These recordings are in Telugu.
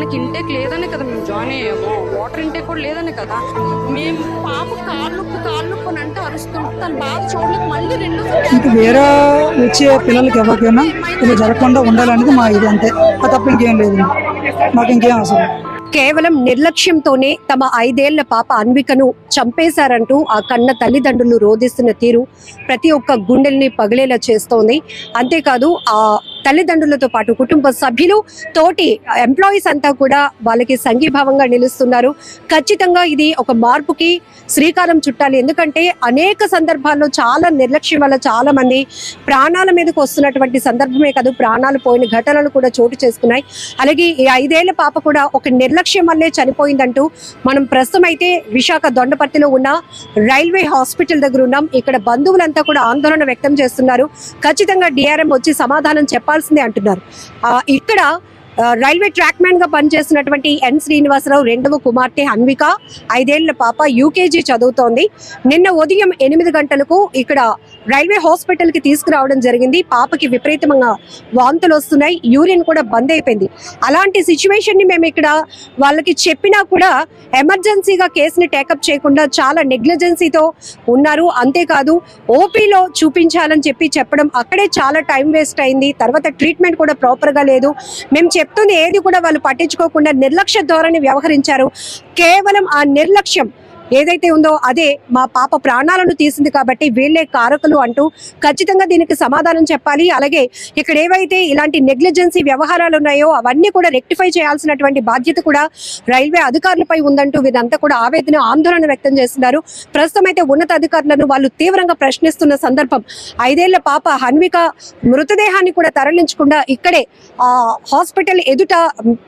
తనకి ఇంటేక్ లేదనే కదా మేము జాయిన్ అయ్యాము. వాటర్ ఇంటేక్ కూడా లేదనే కదా. మేము పాప కాళ్ళు నొప్పి అని అంటే అరుస్తుంటే తన బాధ చూడలేదు. మళ్ళీ ఇంకా వేరే వచ్చే పిల్లలకి ఎవరికైనా ఇలా జరగకుండా ఉండాలనేది మా ఇది, అంతే. అది తప్ప ఇంకేం లేదు, మాకు ఇంకేం అవసరం. కేవలం నిర్లక్ష్యంతోనే తమ 5 ఏళ్ల పాప అన్వికను చంపేశారంటూ ఆ కన్న తల్లిదండ్రులు రోధిస్తున్న తీరు ప్రతి ఒక్క గుండెల్ని పగిలేలా చేస్తోంది. అంతేకాదు ఆ తల్లిదండ్రులతో పాటు కుటుంబ సభ్యులు, తోటి ఎంప్లాయీస్ అంతా కూడా వాళ్ళకి సంఘీభావంగా నిలుస్తున్నారు. ఖచ్చితంగా ఇది ఒక మార్పుకి శ్రీకారం చుట్టాలి. ఎందుకంటే అనేక సందర్భాల్లో చాలా నిర్లక్ష్యం వల్ల చాలా మంది ప్రాణాల మీదకు వస్తున్నటువంటి సందర్భమే కాదు, ప్రాణాలు పోయిన ఘటనలు కూడా చోటు చేసుకున్నాయి. అలాగే ఈ 5 ఏళ్ల పాప కూడా ఒక నిర్లక్ష్యం వల్లే చనిపోయిందంటూ మనం ప్రస్తుతం అయితే విశాఖ దొండపర్తిలో ఉన్న రైల్వే హాస్పిటల్ దగ్గర ఉన్నాం. ఇక్కడ బంధువులంతా కూడా ఆందోళన వ్యక్తం చేస్తున్నారు. ఖచ్చితంగా డిఆర్ఎం వచ్చి సమాధానం చెప్పాల్సిందే అంటున్నారు. ఇక్కడ రైల్వే ట్రాక్ మ్యాన్ గా పనిచేస్తున్నటువంటి ఎన్ శ్రీనివాసరావు రెండవ కుమార్తె అన్విక 5 ఏళ్ల పాప యూకేజీ చదువుతోంది. నిన్న ఉదయం 8 గంటలకు ఇక్కడ రైల్వే హాస్పిటల్ కి తీసుకురావడం జరిగింది. పాపకి విపరీతంగా వాంతులు వస్తున్నాయి, యూరిన్ కూడా బంద్ అయిపోయింది. అలాంటి సిచ్యువేషన్ ని మేము ఇక్కడ వాళ్ళకి చెప్పినా కూడా ఎమర్జెన్సీగా కేసుని టేకప్ చేయకుండా చాలా నెగ్లిజెన్సీతో ఉన్నారు. అంతేకాదు ఓపీలో చూపించాలని చెప్పడం, అక్కడే చాలా టైం వేస్ట్ అయింది. తర్వాత ట్రీట్మెంట్ కూడా ప్రాపర్ గా లేదు. మేము చెప్తుంది ఏది కూడా వాళ్ళు పట్టించుకోకుండా నిర్లక్ష్య ధోరణి వ్యవహరించారు. కేవలం ఆ నిర్లక్ష్యం ఏదైతే ఉందో అదే మా పాప ప్రాణాలను తీసింది కాబట్టి వీళ్ళే కారకులు అంటూ ఖచ్చితంగా దీనికి సమాధానం చెప్పాలి. అలాగే ఇక్కడ ఏవైతే ఇలాంటి నెగ్లిజెన్సీ వ్యవహారాలు ఉన్నాయో అవన్నీ కూడా రెక్టిఫై చేయాల్సినటువంటి బాధ్యత కూడా రైల్వే అధికారులపై ఉందంటూ వీరంతా కూడా ఆవేదన, ఆందోళన వ్యక్తం చేస్తున్నారు. ప్రస్తుతం అయితే ఉన్నతాధికారులను వాళ్ళు తీవ్రంగా ప్రశ్నిస్తున్న సందర్భం. 5 ఏళ్ల పాప అన్విక మృతదేహాన్ని కూడా తరలించకుండా ఇక్కడే హాస్పిటల్ ఎదుట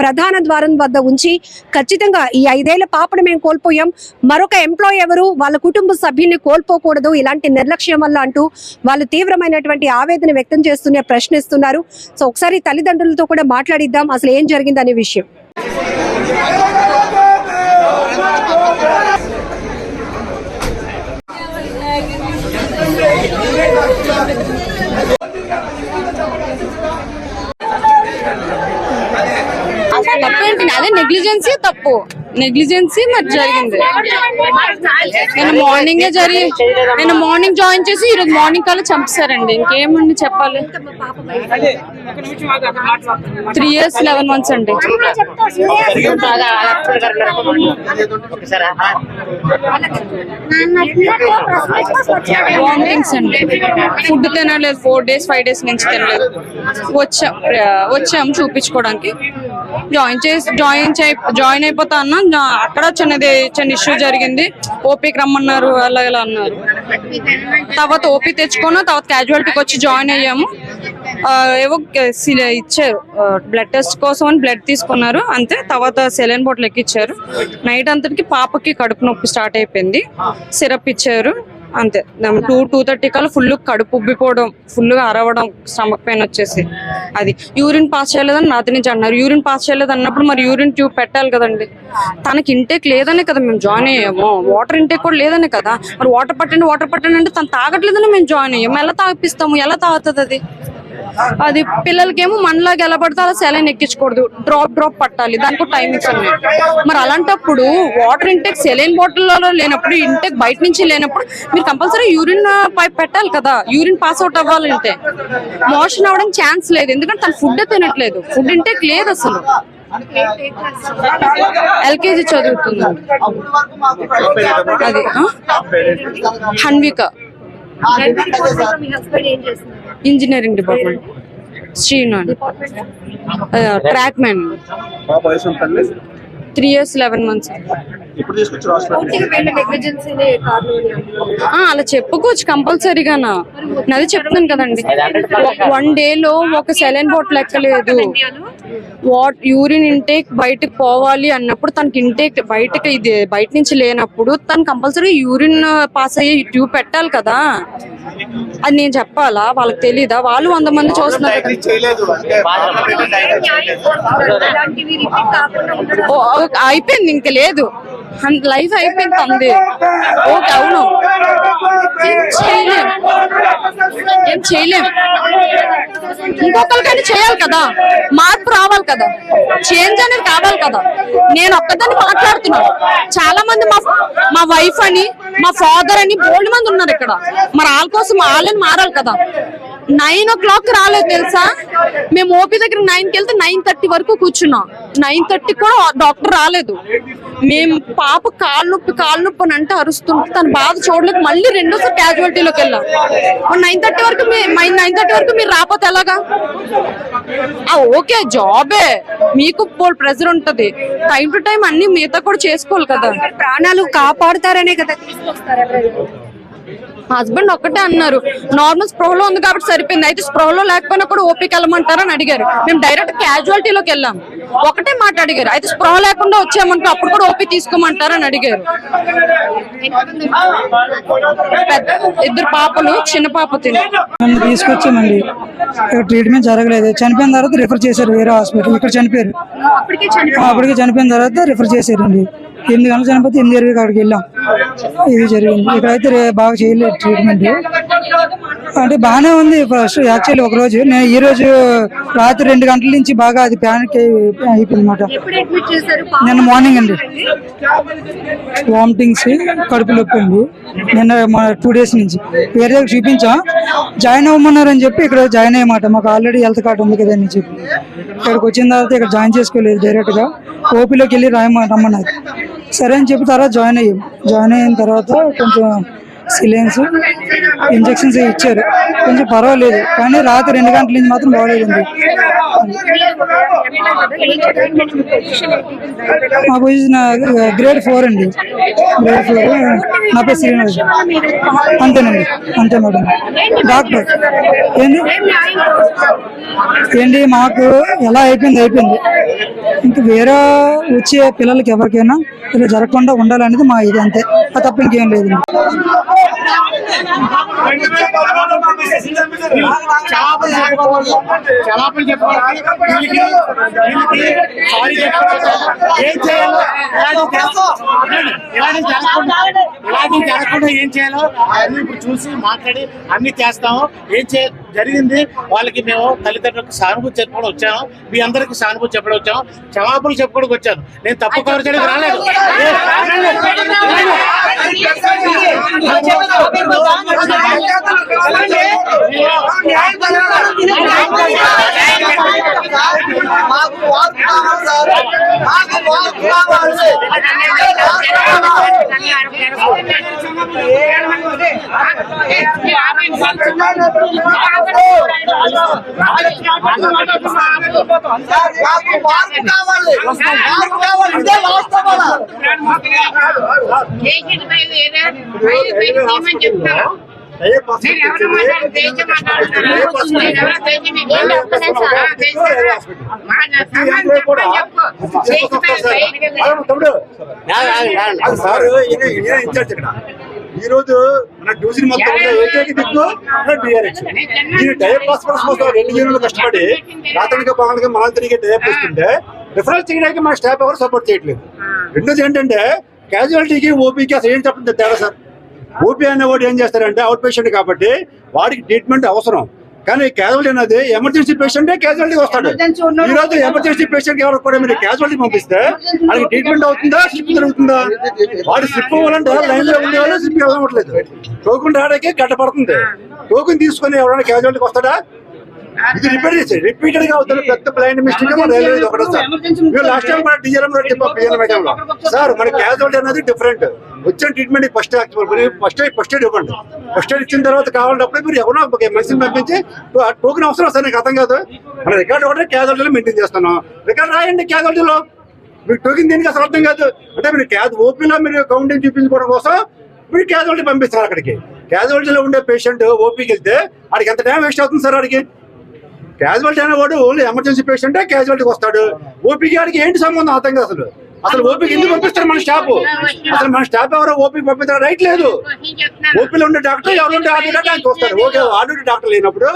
ప్రధాన ద్వారం వద్ద ఉంచి ఖచ్చితంగా ఈ 5 ఏళ్ల పాపను మేము కోల్పోయాం, మరొక ఎంప్లాయీ ఎవరు, వాళ్ళ కుటుంబ సభ్యుల్ని కోల్పోకూడదు ఇలాంటి నిర్లక్ష్యం వల్ల అంటూ వాళ్ళు తీవ్రమైనటువంటి ఆవేదన వ్యక్తం చేస్తూనే ప్రశ్నిస్తున్నారు. సో ఒకసారి తల్లిదండ్రులతో కూడా మాట్లాడిద్దాం అసలు ఏం జరిగిందనే విషయం. తప్పేంటి? అదే నెగ్లిజెన్సీ మరి జరిగింది. నేను మార్నింగ్ జాయిన్ చేసి ఈరోజు మార్నింగ్ కల్లా చంపేశారండి. ఇంకేమండి చెప్పాలి. 3 years 11 months అండి. వామిటింగ్స్ అండి, ఫుడ్ తినలేదు. 4 days 5 days నుంచి తినలేదు. వచ్చాము చూపించుకోవడానికి. జాయిన్ అయిపోతా అన్నా. అక్కడ చిన్న ఇష్యూ జరిగింది. ఓపీకి రమ్మన్నారు, అలా ఇలా అన్నారు. తర్వాత ఓపీ తెచ్చుకున్నా, తర్వాత క్యాజువాలిటీకి వచ్చి జాయిన్ అయ్యాము. ఏవో ఇచ్చారు బ్లడ్ టెస్ట్ కోసం అని, బ్లడ్ తీసుకున్నారు అంతే. తర్వాత సెలైన్ బాటిల్ ఎక్కిచ్చారు. నైట్ అంతటికి పాపకి కడుపు నొప్పి స్టార్ట్ అయిపోయింది. సిరప్ ఇచ్చారు అంతే. 2:30 కల్లా ఫుల్ కడుపు ఉబ్బిపోవడం, ఫుల్గా అరవడం, స్టమక్ పెయిన్ వచ్చేసి. అది యూరిన్ పాస్ చేయలేదని రాత్రి నుంచి అన్నారు. యూరిన్ పాస్ చేయలేదు అన్నప్పుడు మరి యూరిన్ ట్యూబ్ పెట్టాలి కదండి. తనకి ఇంటేక్ లేదనే కదా మేము జాయిన్ అయ్యాము. వాటర్ ఇంటేక్ కూడా లేదనే కదా. మరి వాటర్ పట్టండి అంటే తను తాగట్లేదని మేము జాయిన్ అయ్యాము. ఎలా తాగిపిస్తాము? ఎలా తాగుతుంది అది? అది పిల్లలకేమో మనలాగా ఎలా పడితే అలా సెలైన్ ఎక్కించకూడదు, డ్రాప్ పట్టాలి, దానికి టైమింగ్స్ ఉన్నాయి. మరి అలాంటప్పుడు వాటర్ ఇంటేక్ సెలైన్ బాటిల్లో లేనప్పుడు, ఇంటేక్ బయట నుంచి లేనప్పుడు మీరు కంపల్సరీ యూరిన్ పైప్ పెట్టాలి కదా. యూరిన్ పాస్ అవుట్ అవ్వాలంటే మోషన్ అవ్వడం ఛాన్స్ లేదు. ఎందుకంటే తను ఫుడ్ తినట్లేదు, ఫుడ్ ఇంటేక్ లేదు అసలు. LKG చదువుతుంది అది. Anvika engineering department. Srinath track man. 3 years 11 months. అలా చెప్పుకోవచ్చు కంపల్సరీగానా. అది చెప్తున్నాను కదండి. 1 day ఒక సెలైన్ బాటిల్ ఎక్కలేదు. యూరిన్ ఇంటేక్ బయటకు పోవాలి అన్నప్పుడు తనకి ఇంటేక్ బయట నుంచి లేనప్పుడు తను కంపల్సరీ యూరిన్ పాస్ అయ్యే ట్యూబ్ పెట్టాలి కదా. అది నేను చెప్పాలా? వాళ్ళకి తెలీదా? వాళ్ళు 100 మంది చూస్తున్నారు. అయిపోయింది, ఇంక లేదు, లైఫ్ అయిపోయింది అంది. ఓకే, అవును, ఏం చేయలేం. ఇంకొకరికైనా చేయాలి కదా, మార్పు రావాలి కదా, చేంజ్ అనేది కావాలి కదా. నేను ఒక్కదాన్ని మాట్లాడుతున్నాను, చాలా మంది మా వైఫ్ అని మా ఫాదర్ అని బోల్డ్ మంది ఉన్నారు ఇక్కడ. మరి వాళ్ళ కోసం వాళ్ళని మారాలి కదా. 9 o'clock రాలేదు తెలుసా, మేము ఓపీ దగ్గర 9కి వెళ్తే 9:30 వరకు కూర్చున్నాం. 9:30 కూడా డాక్టర్ రాలేదు. మేము పాప కాళ్ళు నొప్పి అని అంటే అరుస్తుంటే తన బాధ చూడలేక మళ్ళీ రెండోసారి క్యాజువాలిటీలోకి వెళ్ళాం. 9:30 వరకు 9:30 వరకు మీరు రాకపోతే ఎలాగా? ఓకే జాబే, మీకు ప్రెజర్ ఉంటది, టైం టు టైం అన్ని మిగతా కూడా చేసుకోవాలి కదా. ప్రాణాలు కాపాడుతారనే కదా తీసుకొస్తారు. హస్బెండ్ ఒక్కటే అన్నారు, నార్మల్ స్పృహలో ఉంది కాబట్టి సరిపోయింది. అయితే స్పృహలో లేకపోయినా కూడా ఓపీకి వెళ్ళమంటారని అడిగారు. మేము డైరెక్ట్ క్యాజువాలిటీలోకి వెళ్ళాం. ఒకటే మాట అడిగారు, అయితే స్పృహ లేకుండా వచ్చామంటే అప్పుడు కూడా ఓపీ తీసుకోమంటారని అడిగారు. 2 పాపలు, చిన్న పాప నన్ను తీసుకొచ్చామండి. ఇక్కడ ట్రీట్మెంట్ జరగలేదు, చనిపోయిన తర్వాత రిఫర్ చేశారు వేరే హాస్పిటల్. ఇక్కడ చనిపోయారు, అప్పటికే చనిపోయిన తర్వాత రిఫర్ చేశారండి. 8 గంటలు చనిపోతే 8:20 అక్కడికి వెళ్ళాం. ఇది జరిగింది. ఇక్కడైతే బాగా చేయలేదు ట్రీట్మెంట్, అంటే బాగానే ఉంది. ఫస్ట్ యాక్చువల్లీ ఒక రోజు నేను ఈ రోజు రాత్రి 2 గంటల నుంచి బాగా అది ప్యానిక్ అయిపోయింది అనమాట. నిన్న మార్నింగ్ అండి వామిటింగ్స్, కడుపు నొప్పి అండి. నిన్న 2 days నుంచి వేరే దగ్గర చూపించాం, జాయిన్ అవ్వమన్నారని చెప్పి ఇక్కడ జాయిన్ అయ్యమాట. మాకు ఆల్రెడీ హెల్త్ కార్డు ఉంది కదా అని చెప్పి ఇక్కడికి వచ్చిన తర్వాత ఇక్కడ జాయిన్ చేసుకోలేదు, డైరెక్ట్ గా ఓపీలోకి వెళ్ళి రమ్మన్నారు. సరే అని చెప్పి తర్వాత జాయిన్ అయిన తర్వాత కొంచెం సిలైన్స్, ఇంజెక్షన్స్ ఇచ్చారు, కొంచెం పర్వాలేదు. కానీ రాత్రి 2 గంటల నుంచి మాత్రం బాగలేదండి. మా పొజిషన్ గ్రేడ్ 4 అండి. గ్రేడ్ 4. నా పేరు శ్రీనివాస్. అంతేనండి, అంతే మేడం. డాక్టర్ ఏంటి మాకు ఎలా అయిపోయింది. ఇంక వేరే వచ్చే పిల్లలకి ఎవరికైనా ఇలా జరగకుండా ఉండాలనేది మా ఇది, అంతే. అది తప్ప ఇంకేం లేదు. ఏం చేయాలో అన్ని ఇప్పుడు చూసి మాట్లాడి అన్ని చేస్తాము. ఏం జరిగింది వాళ్ళకి మేము తల్లిదండ్రులకు సానుభూతి చెప్పుకోవడం వచ్చాము, మీ అందరికి సానుభూతి చెప్పడం వచ్చాము, క్షమాపణలు చెప్పుకోవడానికి వచ్చాను. నేను తప్పు కవర్ చేయడానికి రాలేదు. ఈ రోజు మన డివిజన్ మొత్తం ఏకైక దిక్కు టీఆర్ఎస్. ఈ డైరెక్ట్ హాస్పిటల్స్ కోసం 2 years కష్టపడి రాత్రికి బాగా మనం తిరిగి డైరెక్ట్ ఇస్తుంటే రిఫరల్ చేయడానికి మన స్టాఫ్ ఎవరు సపోర్ట్ చేయట్లేదు. రెండోది ఏంటంటే క్యాజువాలిటీకి ఓపీకి అసలు ఏం చెప్పండి తేడా సార్. ఓపీ అనేవాడు ఏం చేస్తారంటే అవుట్ పేషెంట్ కాబట్టి వాడికి ట్రీట్మెంట్ అవసరం, కానీ క్యాజువాలిటీ అనేది ఎమర్జెన్సీ పేషెంటే క్యాజువాలిటీ వస్తాడు. ఈ రోజు ఎమర్జెన్సీ పేషెంట్ ఎవరు కూడా మీరు క్యాజువాలిటీ పంపిస్తే వాళ్ళకి ట్రీట్మెంట్ అవుతుందా, స్లిప్ జరుగుతుందా? వాడు స్లిప్ అవ్వాలంటే లైన్ లో ఉండే వాళ్ళు స్లిప్ వెళ్ళవట్లేదు. టోకెన్ రావడానికి గడ్డ పడుతుంది. టోకెన్ తీసుకుని ఎవరైనా క్యాజువాలిటీకి వస్తాడా? ఇది రిపీటెడ్ గా అవుతుంది. పెద్ద బ్లైండ్ మిస్టేక్ రైల్వే ఒకటి సార్. మీరు లాస్ట్ టైం మన డిజలం లో సార్ మన క్యాజువాలిటీ అనేది డిఫరెంట్. వచ్చిన ట్రీట్మెంట్ ఫస్ట్ ఎయిడ్ ఇవ్వండి. ఫస్ట్ ఎయిడ్ ఇచ్చిన తర్వాత కావాలన్నప్పుడు మీరు ఎవరో మనిషిని పంపించి టోకెన్ అవసరం సార్. నాకు అర్థం కాదు. మన రికార్డు ఒకటే క్యాజువాలిటీలో మెయింటైన్ చేస్తున్నాం. రికార్డు రాయండి క్యాజువాలిటీలో. మీకు టోకెన్ దీనికి అసలు అర్థం కాదు. అంటే మీరు ఓపీలో మీరు కౌంటింగ్ చూపించుకోవడం కోసం మీరు క్యాజువాలిటీ పంపిస్తారు. అక్కడికి క్యాజువాలిటీలో ఉండే పేషెంట్ ఓపీకి వెళ్తే వాడికి ఎంత టైం వేస్ట్ అవుతుంది సార్. వాడికి క్యాజువాలిటీ అనేవాడు ఓన్లీ ఎమర్జెన్సీ పేషెంటే క్యాజువాలిటీకి వస్తాడు. ఓపీకి వాడికి ఏంటి సంబంధం అర్థం కాదు. అసలు ఓపీకి ఎందుకు పంపిస్తారు మన స్టాఫ్? అసలు మన స్టాఫ్ ఎవరో ఓపీకి పంపించారు రైట్ లేదు. ఓపీలో ఉండే డాక్టర్ ఎవరు ఉంటే ఆర్డర్ వస్తారు. ఓకే ఆర్డర్ డాక్టర్ లేనప్పుడు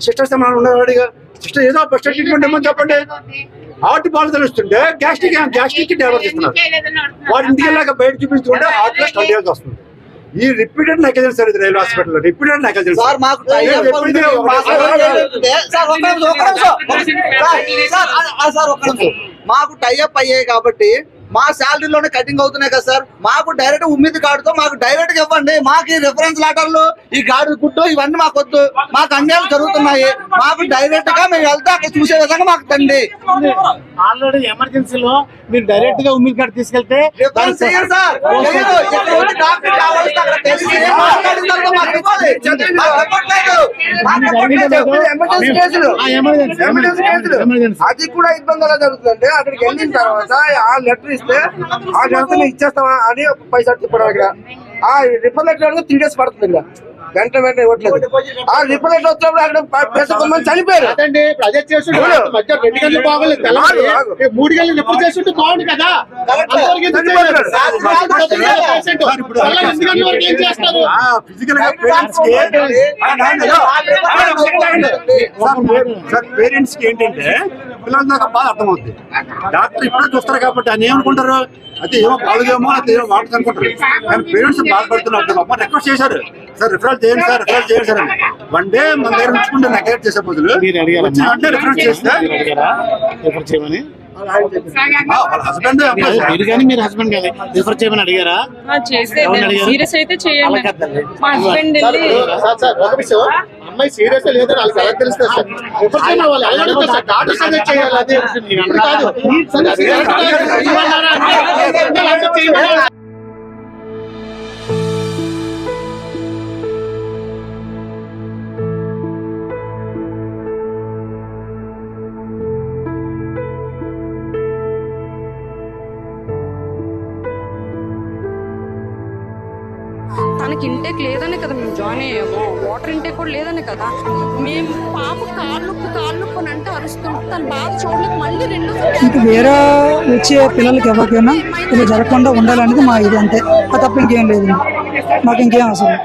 సిస్టర్స్ ఏమైనా ఉండేవాడిగా సిస్టర్ ఏదో ఫస్ట్ ట్రీట్మెంట్ ఏమని చెప్పండి. హార్ట్ బాల్ తెలుస్తుంటే గ్యాస్ట్రిక్ డెవలప్ చేస్తున్నారు. వాడి ఇంటికి వెళ్ళాక బయట చూపిస్తుంటే హార్ట్ లో స్టంట్ వస్తుంది. ఈ రిపీటెడ్ నెగ్లిజెన్స్ సార్ ఇది railway hospital repeated negligence sir మాకు మాకు టైఅప్ అయ్యాయి కాబట్టి మా శాలరీలోనే కటింగ్ అవుతున్నాయి కదా సార్. మాకు డైరెక్ట్ ఉమ్మిది కార్డుతో మాకు డైరెక్ట్ గా ఇవ్వండి. మాకు ఈ రిఫరెన్స్ లెటర్లు ఈ గాడి గుట్టు ఇవన్నీ మాకు వద్దు. మాకు అన్యాయాలు జరుగుతున్నాయి. మాకు డైరెక్ట్ గా మేము వెళ్తే అక్కడ చూసే విధంగా మాకు తండి. ఆల్రెడీ ఎమర్జెన్సీలో మీరు డైరెక్ట్ గా ఉమ్మిది కార్డు తీసుకెళ్తే రిఫరెన్స్ చేయండి సార్. లేదు, ఇక్కడ వచ్చి డాక్టర్ కావాలి, అక్కడ తెలిసి ఏం మాట్లాడిందో మాకు ఇవ్వాలి. మాకు ఇవ్వట్లేదు. మాకు ఇవ్వట్లేదు. ఎమర్జెన్సీ కేసులు. ఎమర్జెన్సీ కేసులు. అది కూడా ఇబ్బంది ఎలా జరుగుతుందంటే అక్కడికి వెళ్ళిన తర్వాత ఆ లెటర్ ఇస్తే ఆ లెటర్ ఇచ్చేస్తామా అని పైసా తిప్పడం ఇక్కడ. ఆ రిఫర్ లెటర్ 3 days పడుతుంది ఇక్కడ. వెంటనే ఇవ్వట్లేదు. ఆ రిఫర్ లెటర్ వచ్చినప్పుడు అక్కడ కొంతమంది చనిపోయారు. అదే చేస్తుంటే మధ్య 2 గంటలు బాగోలేదు, 3 గంటలు రిపోర్ట్ చేస్తుంటే బాగుంది కదా. పేరెంట్స్ కి ఏంటంటే పిల్లల దాకా బాగా అర్థమవుతుంది. డాక్టర్ ఇప్పుడే చూస్తారు కాబట్టి ఆయన ఏమనుకుంటారు, అయితే ఏమో బాగుదేమో అయితే ఏమో వాడుతుంది అనుకుంటారు. కానీ పేరెంట్స్ బాధపడుతున్నారు. అమ్మ రిక్వెస్ట్ చేశారు సార్ రిఫరల్ చేయండి సార్ రిఫరల్ చేయండి సార్ అని. 1 day మన దగ్గర ఉంచుకుంటే నెగ్లెక్ట్ చేసే బదులు అంటే రిఫరల్ చేస్తే రిఫర్ చేయమని వాళ్ళ హస్బెండ్ మీరు కానీ మీరు హస్బెండ్ కానీ రిఫర్ చేయమని అడిగారా? సీరియస్ అయితే చేయండి. మా హస్బెండ్ వెళ్ళి ఒక విషయం, అమ్మాయి సీరియస్ లేదు వాళ్ళకి ఎలా తెలుస్తుంది సార్? రిఫర్ చేయమని వాళ్ళు ఎలా అడుగుతారు సార్? డాక్టర్ సజెస్ట్ చేయాలి. అది కాదు. తనకి ఇంటేక్ లేదనే కదా మేము జాయిన్ అయ్యాము. వాటర్ ఇంటేక్ కూడా లేదనే కదా. మేము పాప కాళ్ళు అని అంటే అరుస్తుంటే తన బాధ చూడలేక మళ్ళీ 2 ఇంకా వేరే వచ్చే పిల్లలకి ఎవరికైనా ఇలా జరగకుండా ఉండాలనేది మా ఇది అంతే. అది తప్ప ఇంకేం లేదు. మాకు ఇంకేం అవసరం.